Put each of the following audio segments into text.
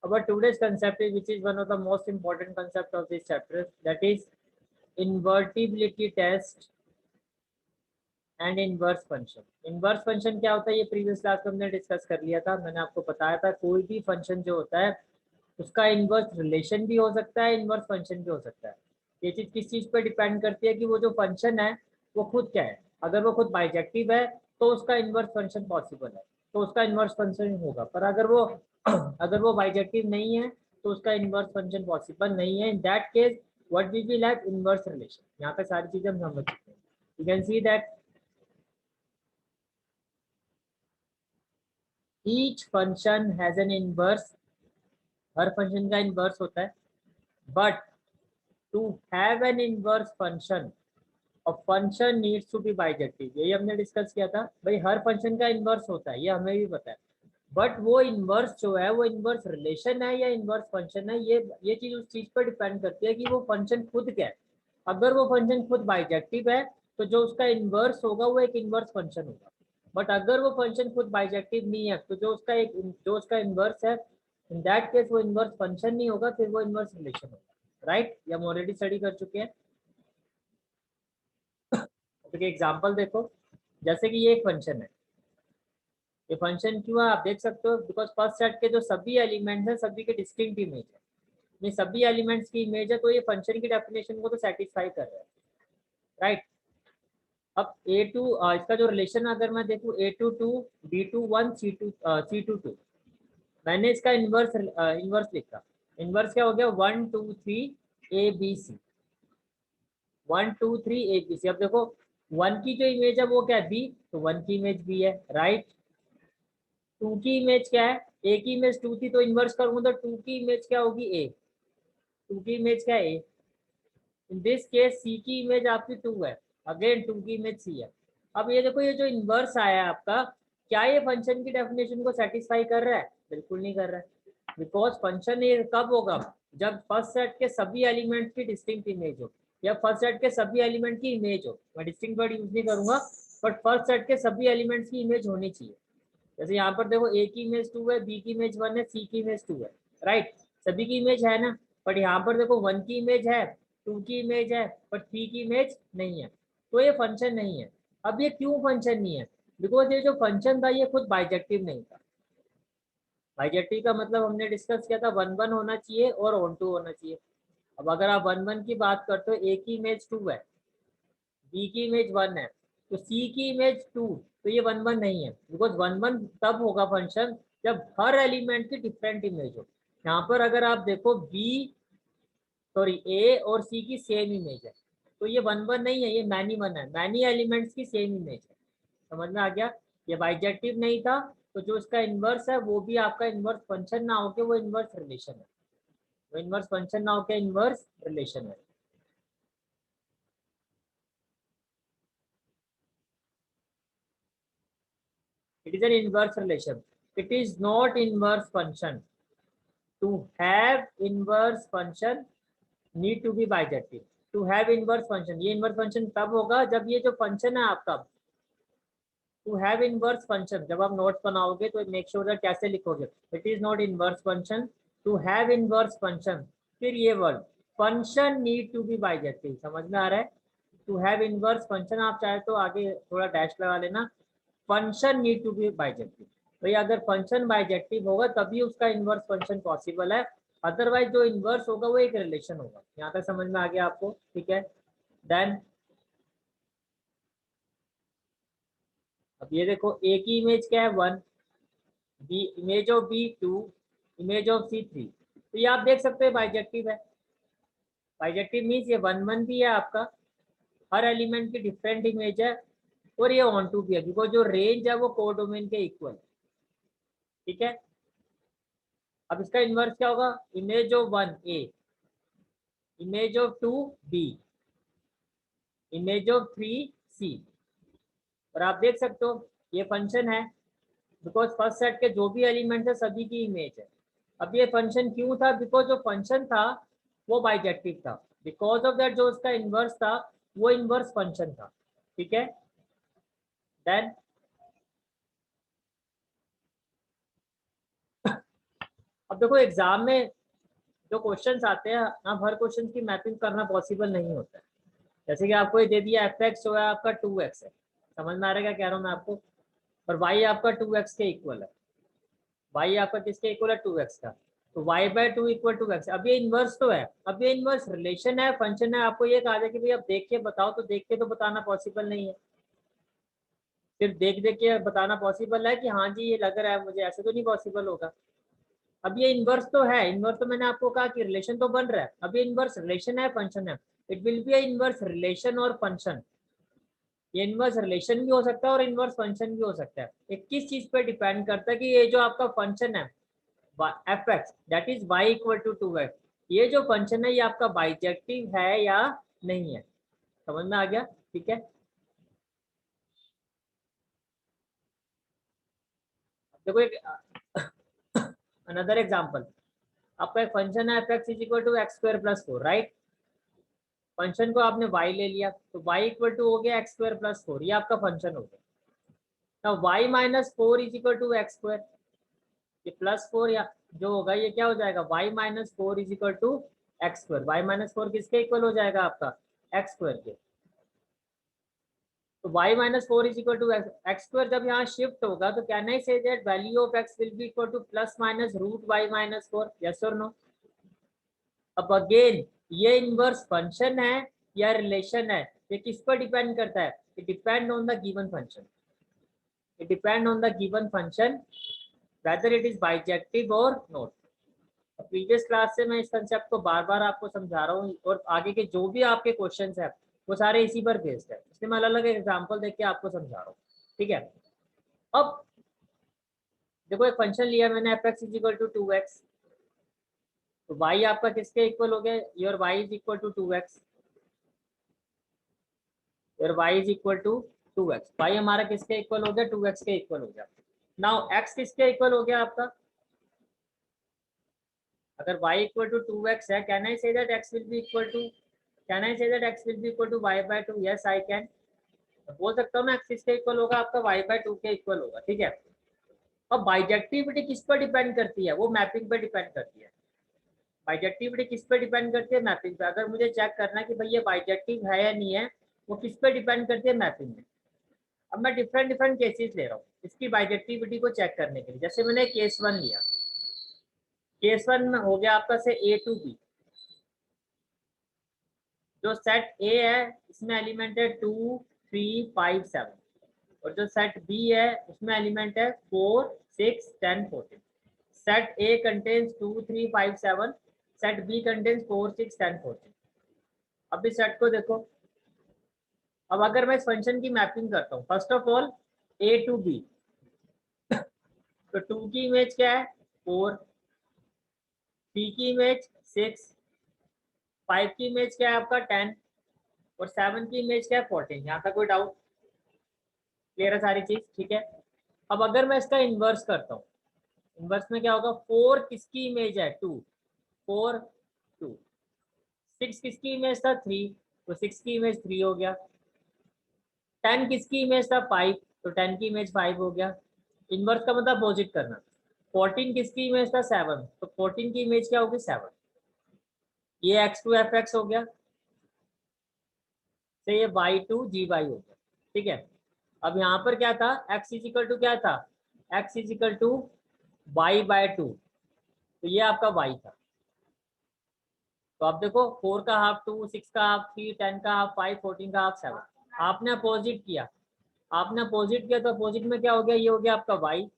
Our today's concept is, which is one of the most important concept of this chapter, that is invertibility test and inverse function. Inverse function क्या होता है ये previous class में हमने discuss कर लिया था। मैंने आपको बताया था कोई भी फंक्शन जो होता है उसका इनवर्स रिलेशन भी हो सकता है, इनवर्स फंक्शन भी हो सकता है। ये चीज किस चीज पर डिपेंड करती है कि वो जो फंक्शन है वो खुद क्या है। अगर वो खुद बाइजेक्टिव है तो उसका इनवर्स फंक्शन पॉसिबल है, तो उसका इनवर्स फंक्शन होगा। पर अगर वो बाइजेक्टिव नहीं है तो उसका इनवर्स फंक्शन पॉसिबल नहीं है। In that case what we will have inverse relation. यहाँ पे सारी चीजें हम समझ चुके हैं। You can see that each function has an inverse, हर फंक्शन का इनवर्स होता है। But to have an inverse function, और function needs to be bijective. यही हमने डिस्कस किया था भाई, हर फंक्शन का इनवर्स होता है, ये हमें भी पता है। बट वो इनवर्स जो है वो इनवर्स रिलेशन है या इनवर्स फंक्शन है, ये चीज उस चीज पर डिपेंड करती है कि वो फंक्शन खुद क्या है। अगर वो फंक्शन खुद बाइजेक्टिव है तो जो उसका इनवर्स होगा वो एक इनवर्स फंक्शन होगा। बट अगर वो फंक्शन खुद बाइजेक्टिव नहीं है तो जो उसका इनवर्स है, इन दैट केस वो इनवर्स फंक्शन नहीं होगा, फिर वो इनवर्स रिलेशन होगा। राइट, ये हम ऑलरेडी स्टडी कर चुके हैं। तो एग्जांपल देखो, जैसे कि ये एक फंक्शन है। ये फंक्शन क्यों है आप देख सकते हो, बिकॉज फर्स्ट सेट के जो सभी एलिमेंट्स हैं सभी के डिस्टिंक्ट इमेज है। ये सभी एलिमेंट्स की इमेज है, तो ये फंक्शन की डेफिनेशन को तो सेटिस्फाई कर रहा है। राइट, अब A2 इसका जो रिलेशन अगर मैं देखूँ A2 B2 1 C2 2, मैंने इसका इनवर्स लिखा। इनवर्स क्या हो गया 1 2 3 ABC, 1 2 3 ABC। अब देखो 1 की जो इमेज है वो क्या है B, तो 1 की इमेज B है। राइट, 2 की इमेज क्या है, A की इमेज 2 थी, तो इनवर्स करूंगा तो 2 की इमेज क्या होगी A, 2 की इमेज क्या है A। In this case C की इमेज आपकी 2 है, अगेन 2 की इमेज C है। अब ये देखो, ये जो इनवर्स आया है आपका, क्या ये फंक्शन की डेफिनेशन को सेटिस्फाई कर रहा है? बिल्कुल नहीं कर रहा है। बिकॉज फंक्शन ये कब होगा, जब फर्स्ट सेट के सभी एलिमेंट की डिस्टिंक्ट इमेज हो, या फर्स्ट सेट के सभी एलिमेंट की इमेज हो। मैं डिस्टिंक्ट वर्ड यूज नहीं करूंगा, बट फर्स्ट सेट के सभी एलिमेंट्स की इमेज होनी चाहिए। जैसे यहाँ पर देखो A की इमेज 2 है, B की इमेज 1 है, C की इमेज 2 है। राइट, सभी की इमेज है ना। बट यहाँ पर देखो 1 की इमेज है, 2 की इमेज है, बट 3 की इमेज नहीं है, तो ये फंक्शन नहीं है। अब ये क्यों फंक्शन नहीं है? बिकॉज ये जो फंक्शन था ये खुद बाइजेक्टिव नहीं था। बाइजेक्टिव का मतलब हमने डिस्कस किया था 1 1 होना चाहिए और ऑन टू होना चाहिए। अब अगर आप 1 1 की बात करते हो, A की इमेज 2 है, B की इमेज 1 है, तो C की इमेज 2, तो ये 1 1 नहीं है। बिकॉज 1 1 तब होगा फंक्शन जब हर एलिमेंट की डिफरेंट इमेज हो। यहाँ पर अगर आप देखो A और C की सेम इमेज है, तो ये 1 1 नहीं है, ये मैनी 1 है। मैनी एलिमेंट्स की सेम इमेज है। समझ में आ गया? ये बाइजेक्टिव नहीं था, तो जो इसका इनवर्स है वो भी आपका इनवर्स फंक्शन ना होके वो इनवर्स रिलेशन है। वो इनवर्स फंक्शन ना होके इनवर्स रिलेशन है। It is an inverse relation. It is not inverse function. To have inverse function need to be bijective. To have inverse function, ये inverse function तब होगा जब ये जो फंक्शन है आपका, टू हैव इनवर्स फंक्शन, जब आप नोट्स बनाओगे तो मेक श्योर दैट कैसे लिखोगे, it is not inverse function, to have inverse function. फिर ये word function need to be bijective, समझ में आ रहा है? टू हैव इनवर्स फंक्शन, आप चाहे तो आगे थोड़ा डैश लगा लेना, function need to be bijective. भाई अगर फंक्शन बाइजेक्टिव होगा तभी उसका इनवर्स फंक्शन पॉसिबल है, अदरवाइज जो इनवर्स होगा वो एक रिलेशन होगा। यहाँ तक समझ में आ गया आपको? ठीक है, देन अब ये देखो A की इमेज क्या है 1, B image of B 2, image of C 3, तो ये आप देख सकते हैं बाइजेक्टिव है। बाइजेक्टिव मीन्स ये 1 1 भी है आपका, हर एलिमेंट की डिफरेंट इमेज है, और ये ऑन टू भी है, बिकॉज जो रेंज है वो कोडोमेन के इक्वल। ठीक है, अब इसका इनवर्स क्या होगा, image of 1 A, image of 2 B, image of 3 C। और आप देख सकते हो ये फंक्शन है, बिकॉज फर्स्ट सेट के जो भी एलिमेंट है सभी की इमेज है। अब ये फंक्शन क्यों था, बिकॉज जो फंक्शन था वो बाइजेक्टिव था, बिकॉज ऑफ दैट जो उसका इनवर्स था वो इनवर्स फंक्शन था। ठीक है, देन अब देखो एग्जाम में जो क्वेश्चंस आते हैं, अब हर क्वेश्चन की मैपिंग करना पॉसिबल नहीं होता है। जैसे कि आपको ये दे दिया एफ एक्स जो है आपका 2x है, समझ में आ रहा है क्या कह रहा हूँ मैं आपको, और y आपका 2x के इक्वल है, y आपका किसके इक्वल है 2x का, तो y/2 इक्वल टू x। अब ये इनवर्स तो है, अब ये इनवर्स रिलेशन है फंक्शन है, आपको ये कहा जाए कि भाई अब देख के बताओ, तो देख के तो बताना पॉसिबल नहीं है, सिर्फ देख देख के बताना पॉसिबल है कि हाँ जी ये लग रहा है मुझे, ऐसे तो नहीं पॉसिबल होगा। अब ये इनवर्स तो है, इनवर्स तो मैंने आपको कहा कि रिलेशन तो बन रहा है, अब ये इनवर्स रिलेशन है फंक्शन है, it will be a inverse relation और फंक्शन। ये इनवर्स रिलेशन भी हो सकता है और इनवर्स फंक्शन भी हो सकता है। ये किस चीज पे डिपेंड करता है कि ये जो आपका फंक्शन है F X that is Y equal to 2x, ये जो फंक्शन है ये आपका बाइजेक्टिव है या नहीं है, समझ में आ गया? ठीक है, देखो एक अनदर एग्जांपल, आपका एक फंक्शन है F X is equal to x square plus 4, right. Function को आपने y ले लिया तो y इक्वल टू हो गया एक्स स्क्वायर प्लस 4, ये आपका फंक्शन हो गया। now y minus 4 is equal to x square, ये प्लस 4 या जो होगा ये क्या हो जाएगा y minus 4 is equal to x square, Y minus 4 किसके इक्वल हो जाएगा आपका एक्स स्क्वायर के, तो y minus 4 is equal to x स्क्वायर जब यहाँ शिफ्ट होगा तो can I say that value of x will be equal to plus minus root y minus 4, yes और नो। अब अगेन ये इनवर्स फंक्शन है या रिलेशन है, ये किस पर डिपेंड करता है, it depend on the given function, it depend on the given function whether it is bijective और नॉट। प्रीवियस क्लास से मैं इस कंसेप्ट को बार बार आपको समझा रहा हूँ, और आगे के जो भी आपके क्वेश्चंस हैं वो सारे इसी पर बेस्ड है, इसलिए मैं अलग अलग एग्जांपल देख के आपको समझा रहा हूँ। ठीक है, अब देखो एक फंक्शन लिया मैंने F X is equal to 2x, तो y आपका किसके इक्वल हो गया, your y is equal to 2x, your y is equal to 2x, y हमारा किसके इक्वल हो गया 2x के इक्वल हो गया। नाउ x किसके इक्वल हो गया आपका, अगर y इक्वल टू 2x है, can I say that x will be equal to, can I say that x will be equal to y/2, yes I can, बोल सकता हूँ मैं x किसके इक्वल होगा आपका y/2 के इक्वल होगा। ठीक है, अब बाइजेक्टिविटी किस पर डिपेंड करती है, वो मैपिंग पर डिपेंड करती है। बाइजेक्टिविटी किस पे डिपेंड करती है, मैपिंग पे। अगर मुझे चेक करना है कि भाई ये बाइजेक्टिव है या नहीं है, वो किस पे डिपेंड करती है, मैपिंग में। अब मैं डिफरेंट डिफरेंट केसेस ले रहा हूँ इसकी बाइजेक्टिविटी को चेक करने के लिए। जैसे मैंने केस 1 लिया, केस 1 में हो गया आपका से A to B, जो सेट A है इसमें एलिमेंट है 2 3 5 7, और जो सेट B है उसमें एलिमेंट है 4 6 10 14। Set A contains 2 3 5 7, set B contains 4 6 10 14। अब इस सेट को देखो, अब अगर मैं इस फंक्शन की मैपिंग करता हूँ, first of all A to B, तो 2 की इमेज क्या है 4, 3 की इमेज 6, 5 की इमेज क्या है आपका 10, और 7 की इमेज क्या है 14। यहाँ तक कोई डाउट, क्लियर है सारी चीज? ठीक है, अब अगर मैं इसका इन्वर्स करता हूँ, इन्वर्स में क्या होगा, 4 किसकी इमेज है 2, 4 2, 6 किसकी इमेज था 3, तो 6 की इमेज 3 हो गया, 10 किसकी इमेज था 5, तो 10 की इमेज 5 हो गया। इनवर्स का मतलब अपोजिट करना। 14 किसकी इमेज था 7, तो 14 की इमेज क्या होगी 7। ये x2 fx हो गया, तो ये y2 gy हो गया। ठीक है, अब यहाँ पर क्या था, x इज इक्वल टू क्या था, x is equal to y/2, तो ये आपका y था। तो आप देखो 4 का हाफ 2, 6 का हाफ 3, 10 का हाफ 5, 14 का हाफ 7, आपने अपोजिट किया, आपने अपोजिट किया, तो अपोजिट में क्या हो गया, ये हो गया आपका y।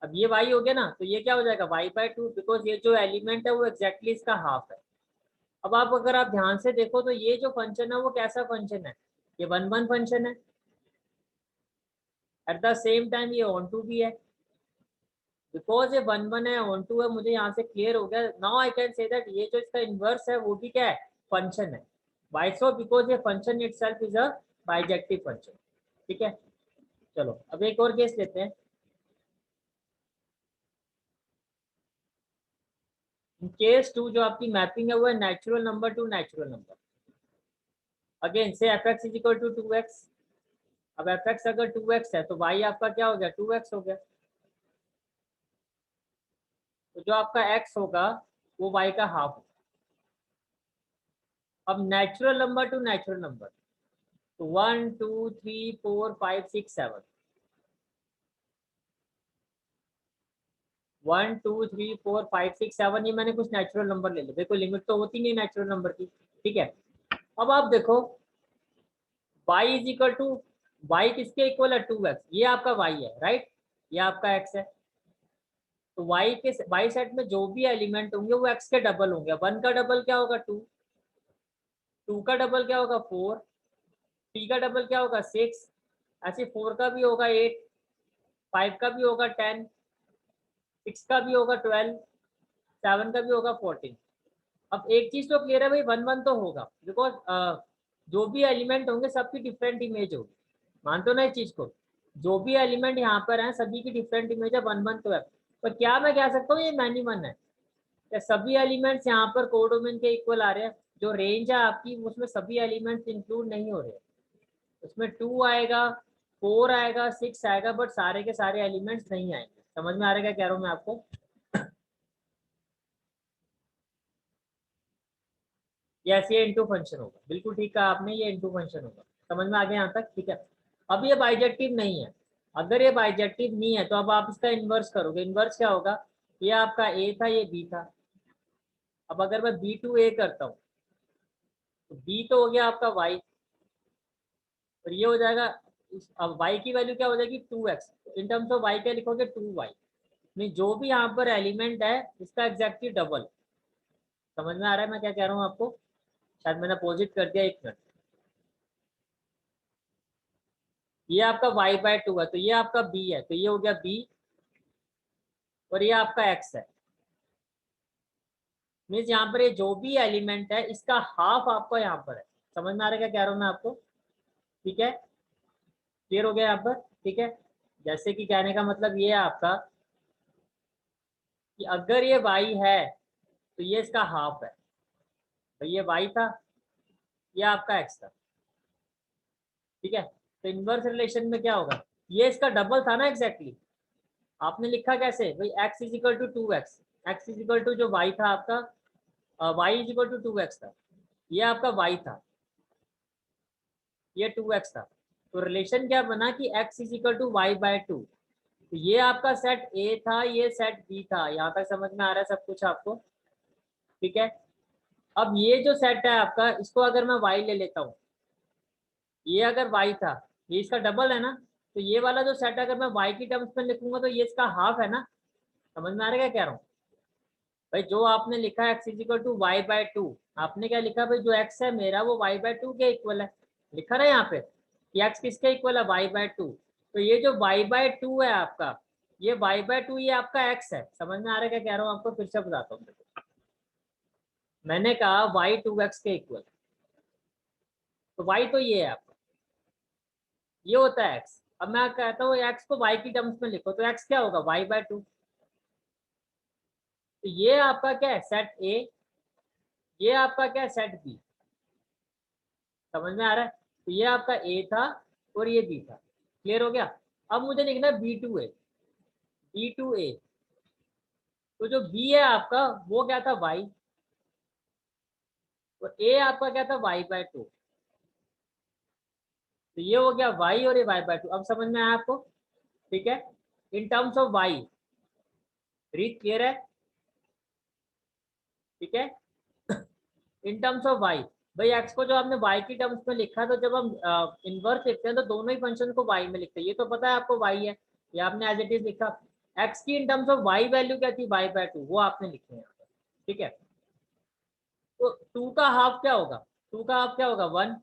अब ये y हो गया ना, तो ये क्या हो जाएगा y/2, बिकॉज ये जो एलिमेंट है वो एग्जैक्टली इसका हाफ है। अब आप अगर आप ध्यान से देखो तो ये जो फंक्शन है वो कैसा फंक्शन है, ये 1 1 फंक्शन है, एट द सेम टाइम ये ऑन टू भी है, बिकॉज ये 1 1 है ऑन टू है, मुझे यहाँ से क्लियर हो गया। Now I can say that ये जो इसका इनवर्स है वो भी क्या है, फंक्शन है। वाई सो, बिकॉज ये function itself is a bijective function. ठीक है, चलो अब एक और केस लेते हैं। केस 2 जो आपकी मैपिंग है वो है natural number to natural number. Again से F X is equal to 2x, अब एफ एक्स अगर 2x है तो y आपका क्या हो गया 2x हो गया। तो जो आपका x होगा वो y का हाफ होगा। अब natural number to natural number, तो 1 2 3 4 5 6 7, 1 2 3 4 5 6 7, ये मैंने कुछ नेचुरल नंबर ले लिया। देखो लिमिट तो होती नहीं नेचुरल नंबर की, ठीक है। अब आप देखो y is equal to, y किसके इक्वल है, 2x, ये आपका y है राइट, ये आपका x है। तो y के y सेट में जो भी एलिमेंट होंगे वो x के डबल होंगे। 1 का डबल क्या होगा 2, 2 का डबल क्या होगा 4, 3 का डबल क्या होगा 6, ऐसे 4 का भी होगा 8, 5 का भी होगा 10, 6 का भी होगा 12, 7 का भी होगा 14। अब एक चीज तो क्लियर है भाई, 1 1 तो होगा, बिकॉज जो भी एलिमेंट होंगे सबकी डिफरेंट इमेज होगी। मानते हो ना इस चीज को, जो भी एलिमेंट यहाँ पर हैं सभी की डिफरेंट इमेज है, 1 1 तो है। पर क्या मैं कह सकता हूँ ये मैनी वन है, क्या सभी एलिमेंट्स यहाँ पर कोडोमेन के इक्वल आ रहे हैं? जो रेंज है आपकी उसमें सभी एलिमेंट्स इंक्लूड नहीं हो रहे हैं, उसमें 2 आएगा, 4 आएगा, 6 आएगा, बट सारे के सारे एलिमेंट्स नहीं आएंगे। समझ में आ रहा है क्या कह रहा हूँ मैं आपको? यस, ये इनटू फंक्शन होगा, बिल्कुल ठीक कहा आपने, ये इनटू फंक्शन होगा। समझ में आ गया यहाँ तक? ठीक है। अब ये बाइजेक्टिव नहीं है, अगर ये बाइजेक्टिव नहीं है तो अब आप इसका इन्वर्स करोगे। इन्वर्स क्या होगा, ये आपका ए था, ये बी था। अब अगर मैं बी टू ए करता हूँ तो बी तो हो गया आपका वाई, और ये हो जाएगा अब y की वैल्यू क्या हो जाएगी 2x, in terms of y क्या लिखोगे 2y। नहीं, जो भी यहाँ पर एलिमेंट है इसका एग्जैक्टली डबल। समझ में आ रहा है मैं क्या कह रहा हूँ आपको? शायद मैंने अपोजिट कर दिया, एक मिनट। ये आपका y/2 है, तो ये आपका b है, तो ये हो गया b, और ये आपका x है। मीन्स यहाँ पर ये जो भी एलिमेंट है इसका हाफ आपका यहाँ पर है। समझ में आ रहा है क्या कह रहा हूँ मैं आपको? ठीक है, क्लियर हो गया यहाँ पर? ठीक है, जैसे कि कहने का मतलब ये है आपका कि अगर ये y है तो ये इसका हाफ है, तो ये y था, ये आपका x था। ठीक है, तो इनवर्स रिलेशन में क्या होगा, ये इसका डबल था ना एग्जैक्टली। आपने लिखा कैसे भाई, x is equal to 2x, x is equal to जो y था आपका, y is equal to 2x था, ये आपका y था, ये 2x था। तो रिलेशन क्या बना कि x is equal to y/2। तो ये आपका सेट A था, ये सेट B था। यहाँ तक समझ में आ रहा है सब कुछ आपको? ठीक है, अब ये जो सेट है आपका, इसको अगर मैं y ले लेता हूँ, ये अगर y था, ये इसका डबल है ना, तो ये वाला जो सेट अगर मैं y की टर्म्स में लिखूंगा तो ये इसका हाफ है ना। समझ में आ रहा है क्या कह रहा हूँ भाई? जो आपने लिखा है x is equal to y/2, आपने क्या लिखा भाई, जो x है मेरा वो y/2 के इक्वल है। लिखा ना यहाँ पे कि x किसके इक्वल है, y/2। तो ये जो y/2 है आपका, ये y/2 ये आपका x है। समझ में आ रहा है क्या कह रहा हूँ आपको? फिर से बताता हूँ। मैंने कहा y 2x के इक्वल, तो y तो ये है आपका, ये होता है x। अब मैं कहता हूँ x को y की टर्म्स में लिखो, तो x क्या होगा, y/2। तो ये आपका क्या है, सेट A, ये आपका क्या है, सेट B। समझ में आ रहा है? तो ये आपका A था और ये B था। क्लियर हो गया? अब मुझे लिखना है B2A, B2A। तो जो B है आपका वो क्या था, y, और A आपका क्या था, y/2। तो ये हो गया y और ये y/2। अब समझ में आया आपको? ठीक है, इन terms of y, read clear है? ठीक है, इन टर्म्स ऑफ y, भाई x को जो आपने y की टर्म्स में लिखा, तो जब हम इनवर्स लिखते हैं तो दोनों ही फंक्शन को y में लिखते हैं। ये तो पता है आपको y है, ये आपने एज इट इज लिखा। x की इन टर्म्स ऑफ y वैल्यू क्या थी, y/2, वो आपने लिखी है यहाँ पर। ठीक है, तो 2 का हाफ क्या होगा, 2 का हाफ क्या होगा 1,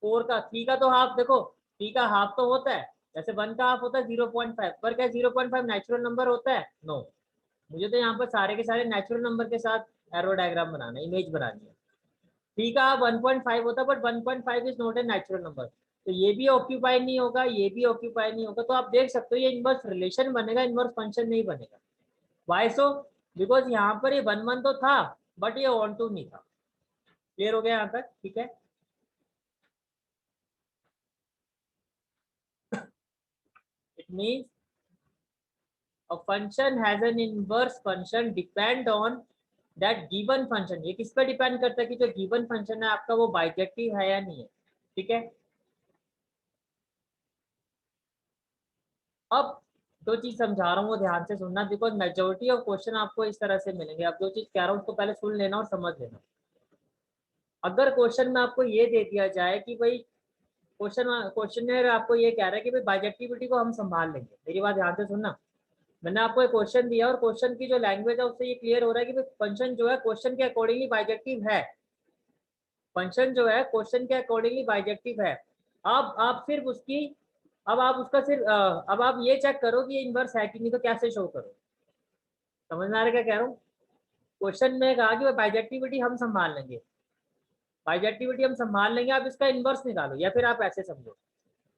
4 का, 3 का तो हाफ देखो, 3 का हाफ तो होता है, जैसे 1 का हाफ होता है 0.5, पर क्या 0.5 नेचुरल नंबर होता है? नो। मुझे तो यहाँ पर सारे के सारे नेचुरल नंबर के साथ एरो डायग्राम बनाना है, इमेज बनानी है। ठीक है, 1.5 होता है, but 1.5 is not a natural number, तो ये भी ऑक्यूपाई नहीं होगा, ये भी ऑक्यूपाई नहीं होगा। तो आप देख सकते हो ये इनवर्स रिलेशन बनेगा, इनवर्स फंक्शन नहीं बनेगा। Y so? बिकॉज यहाँ पर ये 1 1 तो था, बट ये ऑन टू नहीं था। क्लियर हो गया यहाँ तक? ठीक है, it means a function has an inverse function depend on that given function। ये किस पर डिपेंड करता है कि जो गिवन फंक्शन है आपका वो बाइजेक्टिव है या नहीं है। ठीक है, अब जो चीज समझा रहा हूँ वो ध्यान से सुनना, बिकॉज मेजोरिटी ऑफ क्वेश्चन आपको इस तरह से मिलेंगे। अब जो चीज कह रहा हूँ उसको पहले सुन लेना और समझ लेना। अगर क्वेश्चन में आपको ये दे दिया जाए कि भाई क्वेश्चन आपको ये कह रहा है कि भाई बाइजेक्टिविटी को हम संभाल लेंगे, मेरी बात ध्यान से सुनना। मैंने आपको एक क्वेश्चन दिया और क्वेश्चन की जो लैंग्वेज है उससे ये क्लियर हो रहा है कि फंक्शन जो है क्वेश्चन के अकॉर्डिंगली बाइजेक्टिव है। फंक्शन जो है क्वेश्चन के अकॉर्डिंगली बाइजेक्टिव है। अब आप सिर्फ उसकी अब आप उसका सिर्फ अब आप ये चेक करो कि ये इनवर्स है कि नहीं, तो कैसे शो करो। समझ में आ रहा है क्या कह रहा हूँ? क्वेश्चन में कहा कि बाइजेक्टिविटी हम संभाल लेंगे, बाइजेक्टिविटी हम संभाल लेंगे, आप इसका इनवर्स निकालो, या फिर आप ऐसे समझो।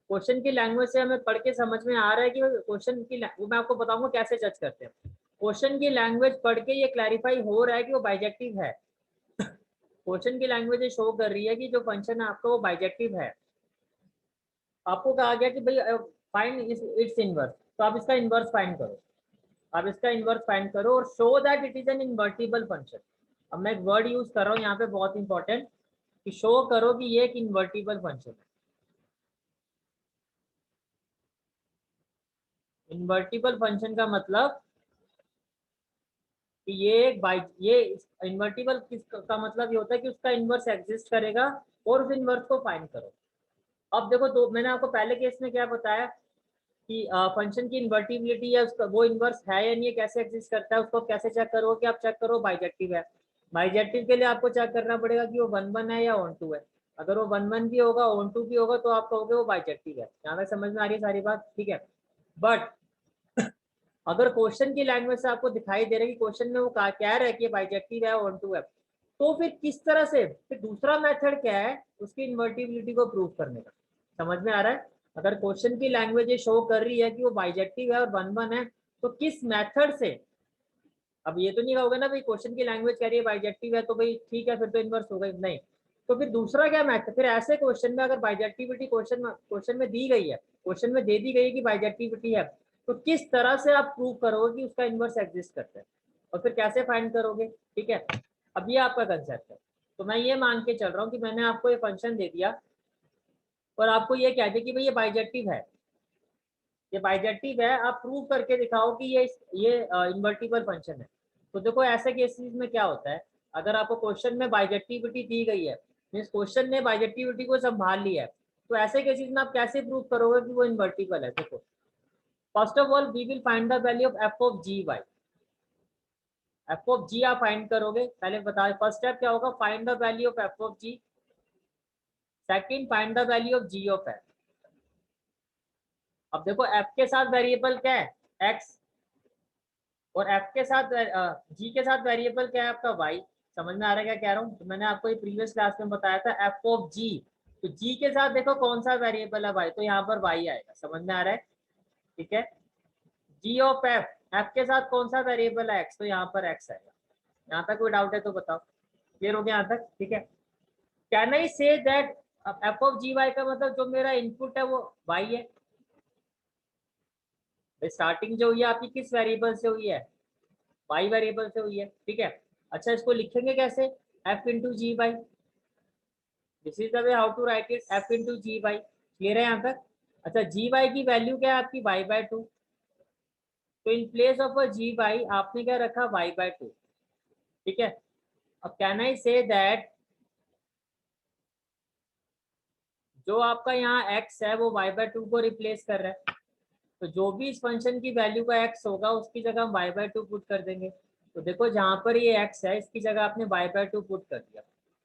क्वेश्चन की लैंग्वेज से हमें पढ़ के समझ में आ रहा है कि क्वेश्चन की वो मैं आपको बताऊंगा कैसे जज करते हैं। क्वेश्चन की लैंग्वेज पढ़ के ये क्लैरिफाई हो रहा है कि वो बाइजेक्टिव है। क्वेश्चन की लैंग्वेज शो कर रही है कि जो फंक्शन है आपका वो बाइजेक्टिव है। आपको कहा गया कि भाई फाइंड इट्स इनवर्स, तो आप इसका इनवर्स फाइंड करो। आप इसका इनवर्स फाइंड करो और show that it is an invertible function. अब मैं एक वर्ड यूज कर रहा हूँ यहाँ पे बहुत इंपॉर्टेंट, कि शो करो कि ये एक इन्वर्टिबल फंक्शन है। इन्वर्टिबल फंक्शन का मतलब कि ये इन्वर्टिबल का मतलब ये होता है कि उसका इनवर्स एग्जिस्ट करेगा और उस इनवर्स को फाइंड करो। अब देखो, दो मैंने आपको पहले केस में क्या बताया कि फंक्शन की इन्वर्टिबिलिटी है, उसका वो इनवर्स है या नहीं है, कैसे एग्जिस्ट करता है, उसको कैसे चेक करो कि आप चेक करो बाइजेक्टिव है। बाइजेक्टिव के लिए आपको चेक करना पड़ेगा कि वो 1 1 है या ऑन 2 है। अगर वो 1 1 भी होगा, ऑन 2 भी होगा, तो आप कहोगे वो बाइजेक्टिव है। यहाँ तक समझ में आ रही है सारी बात? ठीक है। बट अगर क्वेश्चन की लैंग्वेज से आपको दिखाई दे रहा है कि क्वेश्चन में वो कह रहा है कि बाइजेक्टिव है, ऑन 2 है, तो फिर किस तरह से, फिर दूसरा मेथड क्या है उसकी इन्वर्टिबिलिटी को प्रूव करने का। समझ में आ रहा है? अगर क्वेश्चन की लैंग्वेज ये शो कर रही है कि वो बाइजेक्टिव है और 1 1 है, तो किस मेथड से। अब ये तो नहीं कहोगे ना भाई क्वेश्चन की लैंग्वेज कह रही है बाइजेक्टिव है तो भाई ठीक है फिर तो इनवर्स होगा ही नहीं। तो फिर दूसरा क्या मेथड, फिर ऐसे क्वेश्चन में अगर बाइजेक्टिविटी क्वेश्चन में दी गई है, क्वेश्चन में दे दी गई है कि बाइजेक्टिविटी है, तो किस तरह से आप प्रूव करोगे कि उसका इनवर्स एग्जिस्ट करता है, और फिर कैसे फाइंड करोगे। ठीक है, अब ये आपका कंसेप्ट है। तो मैं ये मान के चल रहा हूँ कि मैंने आपको ये फंक्शन दे दिया और आपको ये कह दिया कि भाई ये बाइजेक्टिव है, ये बाइजेक्टिव है, आप प्रूव करके दिखाओ कि ये इन्वर्टिबल फंक्शन है। तो देखो ऐसे केसेस में क्या होता है, अगर आपको क्वेश्चन में बाइजेक्टिविटी दी गई है, मीन्स क्वेश्चन ने बाइजेक्टिविटी को संभाल लिया है, तो ऐसे केसेस में आप कैसे प्रूव करोगे कि वो इन्वर्टिबल है। देखो, first of all we will find the value of F of G Y. F of G आप फाइंड करोगे, पहले बता, फर्स्ट स्टेप क्या होगा, find the value of F of G. Second, find the value of G of F. अब देखो F के साथ वेरिएबल क्या है, एक्स, और एफ के साथ जी के साथ वेरिएबल क्या है आपका वाई। समझ में आ रहा है क्या कह रहा हूँ? तो मैंने आपको ये प्रीवियस क्लास में बताया था एफ ऑफ जी, तो जी के साथ देखो कौन सा वेरिएबल है वाई, तो यहाँ पर वाई आएगा। समझ में आ रहा है? ठीक है। जी ऑफ एफ, एफ के साथ कौन सा वेरिएबल है एक्स, तो यहाँ पर एक्स आएगा। यहाँ तक कोई डाउट है तो बताओ, क्लियर हो गया यहाँ तक? ठीक है। Can I say that F of G Y का मतलब जो मेरा इनपुट है वो वाई है। स्टार्टिंग जो हुई है आपकी किस वेरिएबल से हुई है, वाई वेरिएबल से हुई है। ठीक है। अच्छा, इसको लिखेंगे कैसे, F into G by, this is the way how to write it, F into G by. Clear है यहाँ तक? अच्छा, जी वाई की वैल्यू क्या है आपकी, वाई बाय 2, तो in place of a G by आपने क्या रखा, वाई बाय 2। ठीक है। अब कैन आई से दैट जो आपका यहाँ x है वो y बाय 2 को रिप्लेस कर रहा है, तो जो भी इस फंक्शन की वैल्यू का x होगा उसकी जगह हम y बाय 2 पुट कर देंगे। तो देखो जहां पर ये x है इसकी जगह आपने y बाय 2 पुट कर दिया,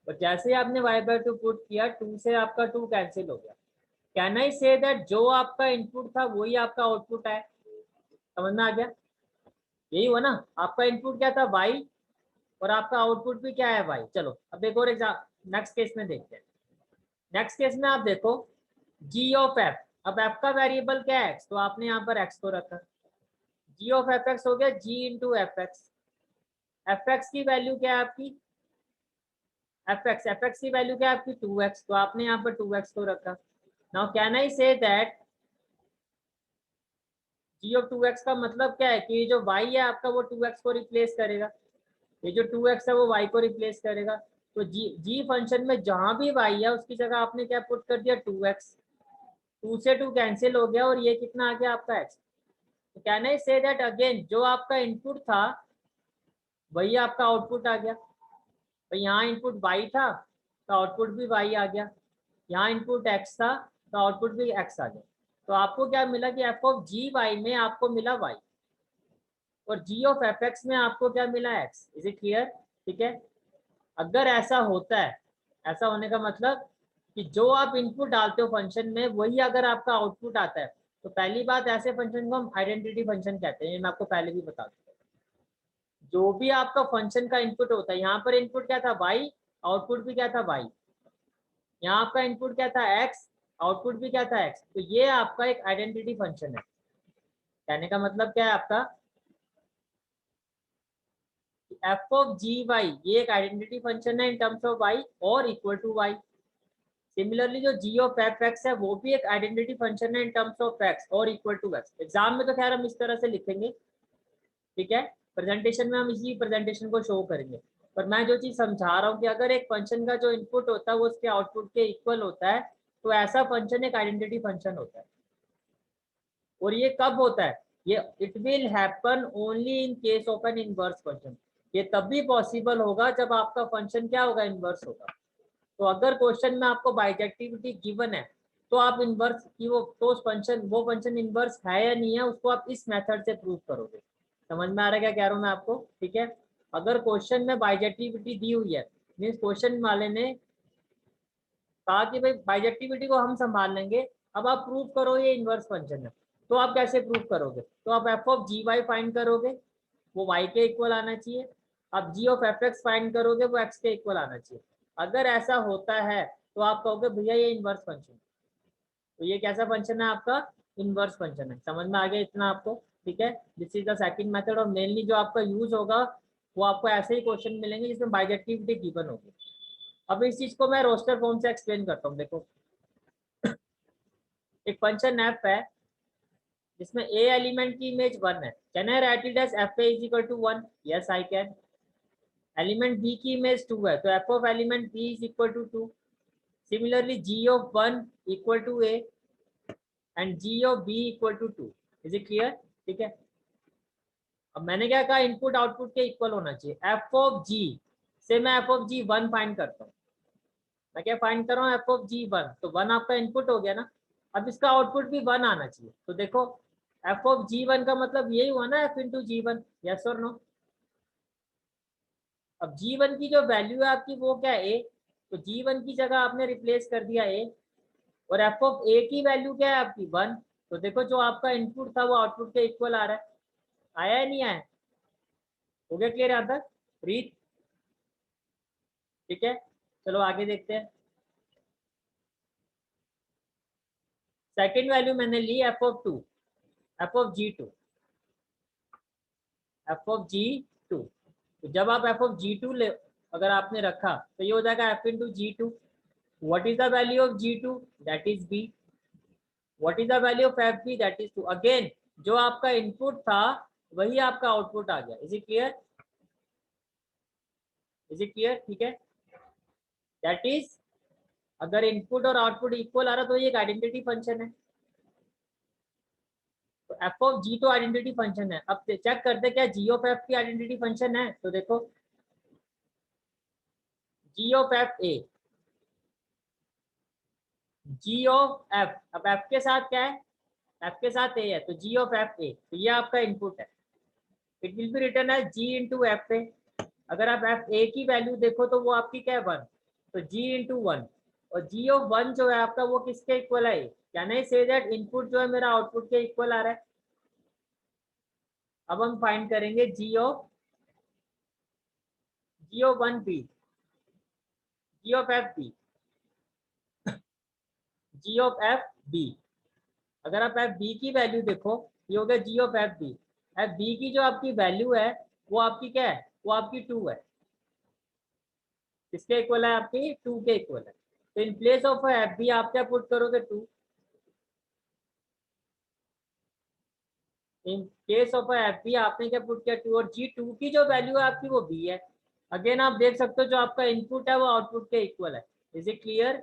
और जैसे ही आपने y बाय 2 पुट किया 2 से आपका 2 कैंसिल हो गया। कैन आई से दैट जो आपका इनपुट था वही आपका आउटपुट है। समझ में आ गया? यही हुआ ना, आपका इनपुट क्या था y, और आपका आउटपुट भी क्या है y। चलो अब एक और एग्जाम नेक्स्ट केस में देखते हैं। नेक्स्ट केस में आप देखो जी ऑफ एफ, अब एफ का वेरिएबल क्या है एक्स, तो आपने यहाँ पर एक्स को रखा, जी ऑफ एफ एक्स हो गया G into F X. F X की वैल्यू क्या है आपकी, एफ एक्स की वैल्यू क्या है आपकी 2x, तो आपने यहाँ पर 2x को रखा। Now can I say that ji of 2x का मतलब क्या है कि ये जो y है आपका वो 2x को रिप्लेस करेगा, ये जो 2x है वो y को रिप्लेस करेगा। तो जी फंक्शन में जहां भी y है उसकी जगह आपने क्या पुट कर दिया 2x, 2 से 2 कैंसिल हो गया और ये कितना आ गया आपका x। तो can I say that again जो आपका इनपुट था वही आपका आउटपुट आ गया। तो यहाँ इनपुट y था तो आउटपुट भी y आ गया, यहाँ इनपुट x था तो आउटपुट भी x आ गया। तो आपको क्या मिला कि एफ ऑफ जी वाई में आपको मिला y और जी ऑफ एफ एक्स में आपको क्या मिला x। Is it clear? ठीक है। अगर ऐसा होता है, ऐसा होने का मतलब कि जो आप इनपुट डालते हो फंक्शन में वही अगर आपका आउटपुट आता है, तो पहली बात ऐसे फंक्शन को हम आइडेंटिटी फंक्शन कहते हैं। ये मैं आपको पहले भी बता दूं, जो भी आपका फंक्शन का इनपुट होता है, यहाँ पर इनपुट क्या था y, आउटपुट भी क्या था y, यहाँ आपका इनपुट क्या था x, आउटपुट भी क्या था x। तो ये आपका एक आइडेंटिटी फंक्शन है। कहने का मतलब क्या है आपका, एफ ऑफ जी वाई ये एक आइडेंटिटी फंक्शन है इन टर्म्स ऑफ y और इक्वल टू y। सिमिलरली जो जी ऑफ एफ एक्स है वो भी एक आइडेंटिटी फंक्शन है इन टर्म्स ऑफ x और इक्वल टू x। एग्जाम में तो खैर हम इस तरह से लिखेंगे, ठीक है, प्रेजेंटेशन में हम इसी प्रेजेंटेशन को शो करेंगे। पर मैं जो चीज समझा रहा हूँ कि अगर एक फंक्शन का जो इनपुट होता है वो उसके आउटपुट के इक्वल होता है तो ऐसा फंक्शन एक आइडेंटिटी फंक्शन होता है। और ये कब होता है, ये it will happen only in case of N inverse function. ये तब भी पॉसिबल होगा जब आपका फंक्शन क्या होगा, इनवर्स होगा। तो अगर क्वेश्चन में आपको बाइजेक्टिविटी गिवन है तो आप इनवर्स की वो फंक्शन इनवर्स है या नहीं है उसको आप इस मेथड से प्रूव करोगे। समझ में आ रहा है क्या कह रहा हूँ मैं आपको? ठीक है। अगर क्वेश्चन में बाइजेक्टिविटी दी हुई है, मीन्स क्वेश्चन वाले ने कहा कि भाई बाइजेक्टिविटी को हम संभाल लेंगे, अब आप प्रूव करो ये इनवर्स फंक्शन है, तो आप कैसे प्रूव करोगे? तो आप F of G Y find करोगे, वो y के इक्वल आना चाहिए। आप G of F X find करोगे, वो x के इक्वल आना चाहिए। अगर ऐसा होता है तो आप कहोगे भैया ये इनवर्स फंक्शन। तो ये कैसा फंक्शन है आपका, इनवर्स फंक्शन है। समझ में आ गया इतना आपको? ठीक है। This is the second method और मेनली जो आपका यूज होगा वो आपको ऐसे ही क्वेश्चन मिलेंगे जिसमें बाइजेक्टिविटी गिवन होगी। अब इस चीज को मैं रोस्टर फॉर्म से एक्सप्लेन करता हूँ। देखो, एक फंक्शन एफ है जिसमें ए एलिमेंट की इमेज 1 है। Can I write it as F A is equal to 1? Yes I can. Element B की इमेज 2 है तो F of element B is equal to 2। Similarly G of 1 equal to A and G of B equal to 2। Is it clear? ठीक है। अब मैंने क्या कहा, input output के इक्वल होना चाहिए। एफ ऑफ जी से मैं एफ ऑफ जी 1 फाइंड करता हूँ। मैं क्या फाइंड कर रहा हूँ, एफ ऑफ जी 1, तो 1 आपका इनपुट हो गया ना। अब इसका आउटपुट भी 1 आना चाहिए। तो देखो, एफ ऑफ जी 1 का मतलब यही हुआ ना, एफ इंटू जी 1। यस और नो? अब जी 1 की जो वैल्यू है आपकी वो क्या है, ए। तो जी 1 की जगह आपने रिप्लेस कर दिया ए, और एफ ऑफ ए की वैल्यू क्या है आपकी 1। तो देखो जो आपका इनपुट था वो आउटपुट के इक्वल आ रहा है। आया है नहीं आया? हो गया क्लियर यहाँ तक? रीत? ठीक है। चलो आगे देखते हैं। सेकेंड वैल्यू मैंने ली F of 2, F of G 2, F of G 2। तो जब आप एफ ऑफ जी 2 ले, अगर आपने रखा तो ये हो जाएगा F into G 2। What is the value of G 2? That is B. What is the value of F B? That is 2। Again जो आपका इनपुट था वही आपका आउटपुट आ गया। Is it clear? Is it clear? ठीक है। दैट इज, अगर इनपुट और आउटपुट इक्वल आ रहा तो ये एक आइडेंटिटी फंक्शन है। तो एफ ऑफ जी तो आइडेंटिटी फंक्शन है। अब चेक करते क्या जी ऑफ एफ की आइडेंटिटी फंक्शन है। तो देखो, G of F A, G of F, अब एफ के साथ क्या है, एफ के साथ ए है तो जी ऑफ एफ ए, तो ये आपका इनपुट है। It will be return as G into F A. अगर आप एफ ए की वैल्यू देखो तो वो आपकी क्या है 1, तो जी इंटू 1। और जी ऑफ 1 जो है आपका वो किसके इक्वल है, can I say that input जो है मेरा आउटपुट के इक्वल आ रहा है। अब हम फाइंड करेंगे G of 1 B, G of F B, G of F B. अगर आप एफ बी की वैल्यू देखो, ये हो गया G of F B. F B की जो आपकी वैल्यू है वो आपकी क्या है, वो आपकी 2 है। किसके इक्वल है आपकी, 2 के इक्वल है। तो in place of F B आप क्या पुट करोगे, 2। In case of F B आपने क्या पुट किया 2 और जी 2 की जो वैल्यू है आपकी वो बी है। अगेन आप देख सकते हो जो आपका इनपुट है वो आउटपुट के इक्वल है। Is it clear?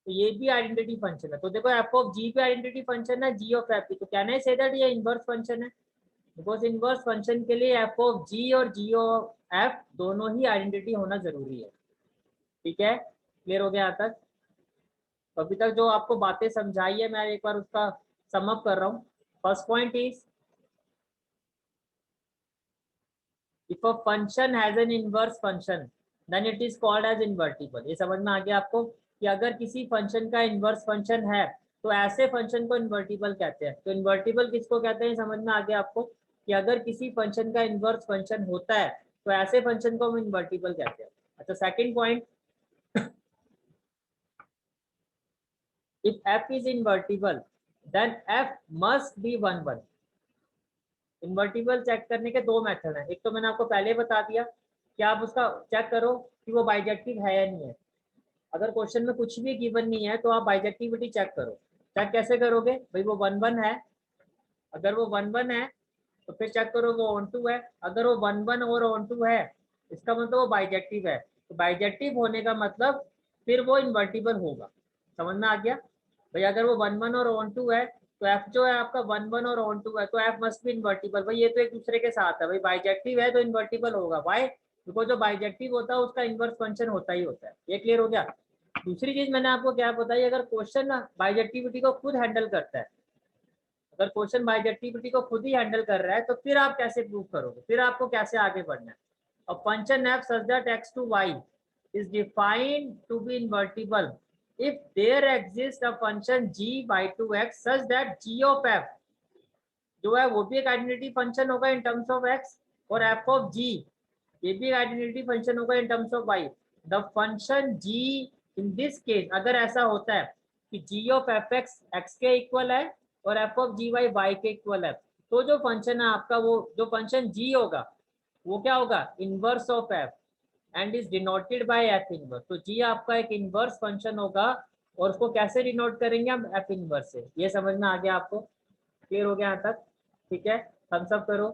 तो ये भी आइडेंटिटी फंक्शन है। तो देखो एफ ऑफ जी भी आइडेंटिटी फंक्शन है, जी ऑफ एफ बी, तो कैन आई से दैट ये इनवर्स फंक्शन है? बिकॉज इनवर्स फंक्शन के लिए एफ ऑफ जी और जी ऑफ एफ दोनों ही आइडेंटिटी होना जरूरी है। ठीक है, क्लियर हो गया यहाँ तक? तो अभी तक जो आपको बातें समझाई है मैं एक बार उसका समअप कर रहा हूँ। First point is if a function has an inverse function then it is called as invertible. ये समझ में आ गया आपको कि अगर किसी फंक्शन का इनवर्स फंक्शन है तो ऐसे फंक्शन को इन्वर्टिबल कहते हैं। तो इन्वर्टिबल किसको कहते हैं समझ में आ गया आपको कि अगर किसी फंक्शन का इनवर्स फंक्शन होता है तो ऐसे फंक्शन को हम इन्वर्टिबल कहते हैं। अच्छा, second point, if f is invertible then f must be 1 1। Invertible check करने के दो मेथड हैं। एक तो मैंने आपको पहले बता दिया कि आप उसका चेक करो कि वो बाइजेक्टिव है या नहीं है। अगर क्वेश्चन में कुछ भी गिवन नहीं है तो आप बाइजेक्टिविटी चेक करो। चेक कैसे करोगे भाई? वो 1 1 है, अगर वो 1 1 है तो फिर चेक करो वो ऑन टू है। अगर वो 1 1 और ऑन टू है इसका मतलब वो बाइजेक्टिव है। तो बाइजेक्टिव होने का मतलब फिर वो इन्वर्टिबल होगा। समझ में आ गया भाई? अगर वो 1 1 और ऑन टू है तो एफ जो है आपका 1 1 और ऑन टू है तो एफ मस्ट बी इन्वर्टिबल। भाई ये तो एक दूसरे के साथ है। भाई बाइजेक्टिव है तो इन्वर्टिबल होगा। वाई? बिकॉज जो बाइजेक्टिव होता है उसका इन्वर्स फंक्शन होता ही होता है। ये क्लियर हो गया? दूसरी चीज मैंने आपको क्या बताई, अगर क्वेश्चन ना बाइजेक्टिविटी को खुद हैंडल करता है, अगर क्वेश्चन बाइजेक्टिविटी को खुद ही हैंडल कर रहा है तो फिर आप कैसे प्रूव करोगे? फिर आपको कैसे आगे बढ़ना है? A function f such that x to y is defined to be invertible if there exists a function g by to x such that g of f जो है वो भी एक आइडेंटिटी फंक्शन होगा इन टर्म्स ऑफ x, और f of g ये भी identity function होगा in terms of y। The function g in this case अगर ऐसा होता है कि g of F X X के इक्वल है और f of G Y Y के इक्वल है, तो जो फंक्शन है आपका वो जो फंक्शन g होगा वो क्या होगा? Inverse of F and is denoted by F inverse. तो जी आपका एक इनवर्स फंक्शन होगा और उसको कैसे डिनोट करेंगे हम? एफ इनवर्स से। ये समझ में आ गया आपको? क्लियर हो गया यहाँ तक? ठीक है, हम सब करो।